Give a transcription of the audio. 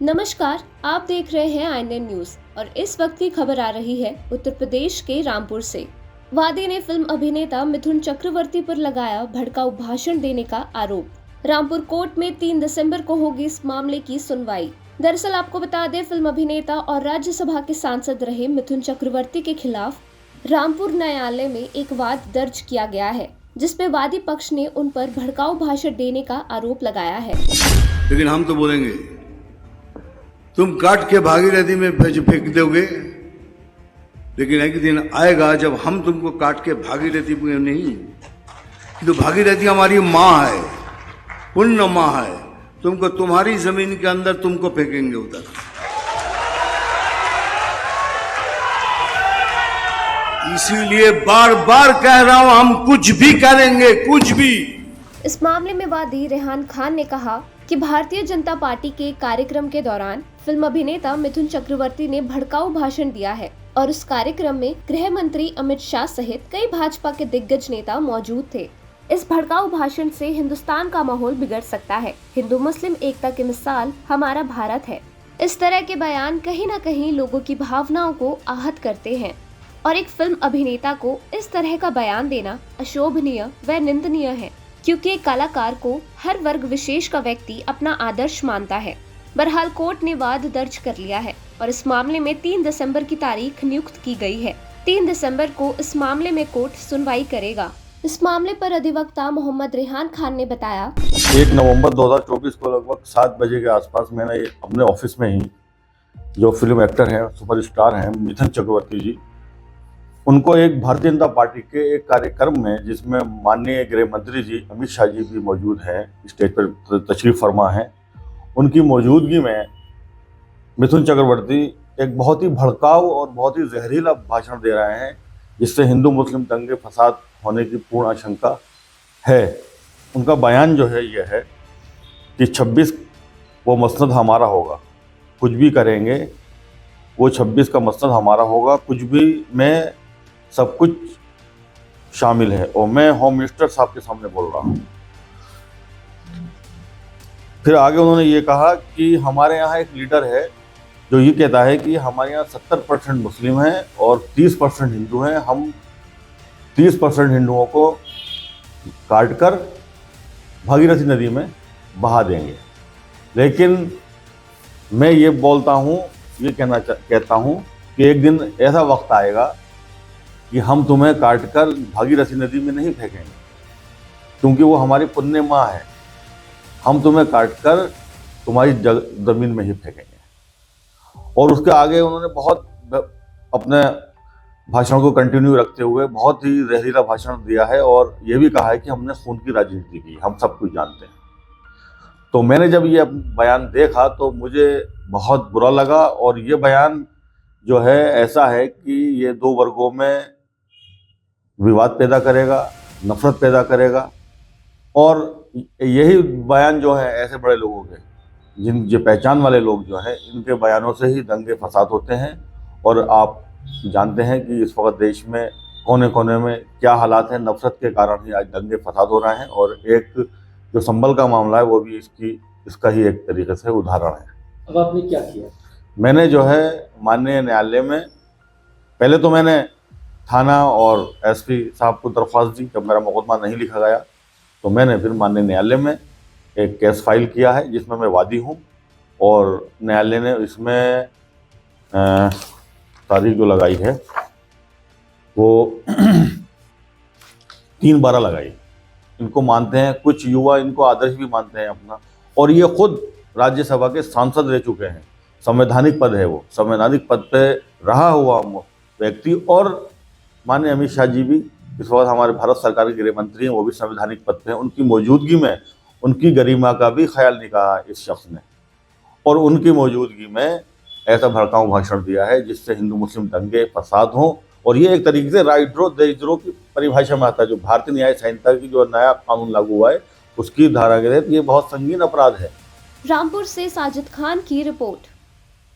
नमस्कार, आप देख रहे हैं INN न्यूज और इस वक्त की खबर आ रही है उत्तर प्रदेश के रामपुर से। वादी ने फिल्म अभिनेता मिथुन चक्रवर्ती पर लगाया भड़काऊ भाषण देने का आरोप। रामपुर कोर्ट में 3 दिसंबर को होगी इस मामले की सुनवाई। दरअसल आपको बता दें, फिल्म अभिनेता और राज्यसभा के सांसद रहे मिथुन चक्रवर्ती के खिलाफ रामपुर न्यायालय में एक वाद दर्ज किया गया है, जिसपे वादी पक्ष ने उन पर भड़काऊ भाषण देने का आरोप लगाया है। लेकिन हम तो बोलेंगे, तुम काट के भागीरथी में फेंक दोगे, लेकिन एक दिन आएगा जब हम तुमको काट के भागीरथी में नहीं, तो भागीरथी हमारी माँ है, पुण्य माँ है, तुमको तुम्हारी जमीन के अंदर तुमको फेंकेंगे उधर। इसीलिए बार बार कह रहा हूं, हम कुछ भी करेंगे, कुछ भी। इस मामले में वादी रेहान खान ने कहा कि भारतीय जनता पार्टी के कार्यक्रम के दौरान फिल्म अभिनेता मिथुन चक्रवर्ती ने भड़काऊ भाषण दिया है और उस कार्यक्रम में गृह मंत्री अमित शाह सहित कई भाजपा के दिग्गज नेता मौजूद थे। इस भड़काऊ भाषण से हिंदुस्तान का माहौल बिगड़ सकता है। हिंदू मुस्लिम एकता की मिसाल हमारा भारत है। इस तरह के बयान कहीं न कहीं लोगों की भावनाओं को आहत करते हैं और एक फिल्म अभिनेता को इस तरह का बयान देना अशोभनीय व निंदनीय है, क्योंकि एक कलाकार को हर वर्ग विशेष का व्यक्ति अपना आदर्श मानता है। बहरहाल कोर्ट ने वाद दर्ज कर लिया है और इस मामले में 3 दिसंबर की तारीख नियुक्त की गई है। 3 दिसंबर को इस मामले में कोर्ट सुनवाई करेगा। इस मामले पर अधिवक्ता मोहम्मद रेहान खान ने बताया, 1 नवंबर 2024 को लगभग 7 बजे के आसपास मैंने अपने ऑफिस में ही जो फिल्म एक्टर हैं, सुपरस्टार हैं मिथुन चक्रवर्ती जी, उनको एक भारतीय जनता पार्टी के एक कार्यक्रम में, जिसमें माननीय गृह मंत्री जी अमित शाह जी भी मौजूद हैं, स्टेज पर तशरीफ फरमा हैं, उनकी मौजूदगी में मिथुन चक्रवर्ती एक बहुत ही भड़काऊ और बहुत ही जहरीला भाषण दे रहे हैं, जिससे हिंदू मुस्लिम दंगे फसाद होने की पूर्ण आशंका है। उनका बयान जो है ये है कि 26 वो मसनद हमारा होगा, कुछ भी करेंगे वो 26 का मसनद हमारा होगा, कुछ भी में सब कुछ शामिल है। और मैं होम मिनिस्टर साहब के सामने बोल रहा हूँ। फिर आगे उन्होंने ये कहा कि हमारे यहाँ एक लीडर है जो ये कहता है कि हमारे यहाँ 70% मुस्लिम हैं और 30% हिंदू हैं, हम 30% हिंदुओं को काट कर भागीरथी नदी में बहा देंगे। लेकिन मैं ये बोलता हूँ, ये कहता हूँ कि एक दिन ऐसा वक्त आएगा कि हम तुम्हें काट कर भागीरथी नदी में नहीं फेंकेंगे, क्योंकि वो हमारी पुण्य माँ है। हम तुम्हें काट कर तुम्हारी ज़मीन में ही फेंकेंगे। और उसके आगे उन्होंने बहुत अपने भाषण को कंटिन्यू रखते हुए बहुत ही जहरीला भाषण दिया है और ये भी कहा है कि हमने खून की राजनीति की, हम सब कुछ जानते हैं। तो मैंने जब ये बयान देखा तो मुझे बहुत बुरा लगा और ये बयान जो है ऐसा है कि ये 2 वर्गों में विवाद पैदा करेगा, नफरत पैदा करेगा। और यही बयान जो है ऐसे बड़े लोगों के, जो पहचान वाले लोग जो हैं, इनके बयानों से ही दंगे फसाद होते हैं। और आप जानते हैं कि इस वक्त देश में कोने कोने में क्या हालात हैं, नफरत के कारण ही आज दंगे फसाद हो रहे हैं। और एक जो संभल का मामला है वो भी इसका ही एक तरीके से उदाहरण है। अब आपने क्या किया? मैंने जो है माननीय न्यायालय में, पहले तो मैंने थाना और एसपी साहब को दरख्वास्त दी। जब मेरा मुकदमा नहीं लिखा गया तो मैंने फिर माननीय न्यायालय में एक केस फाइल किया है, जिसमें मैं वादी हूँ। और न्यायालय ने इसमें तारीख जो लगाई है वो 3/12 लगाई। इनको मानते हैं कुछ युवा, इनको आदर्श भी मानते हैं अपना, और ये खुद राज्यसभा के सांसद रह चुके हैं। संवैधानिक पद है, वो संवैधानिक पद पे रहा हुआ व्यक्ति। और माननीय अमित शाह जी भी इस वक्त हमारे भारत सरकार के गृह मंत्री हैं, वो भी संवैधानिक पद पे हैं। उनकी मौजूदगी में उनकी गरिमा का भी ख्याल नहीं कहा इस शख्स ने, और उनकी मौजूदगी में ऐसा भड़काऊ भाषण दिया है जिससे हिंदू मुस्लिम दंगे फसाद हों। और ये एक तरीके से राइटद्रोह देशद्रोह की परिभाषा में आता है। जो भारतीय न्याय संहिता की जो नया कानून लागू हुआ है उसकी धारा के तहत ये बहुत संगीन अपराध है। रामपुर से साजिद खान की रिपोर्ट।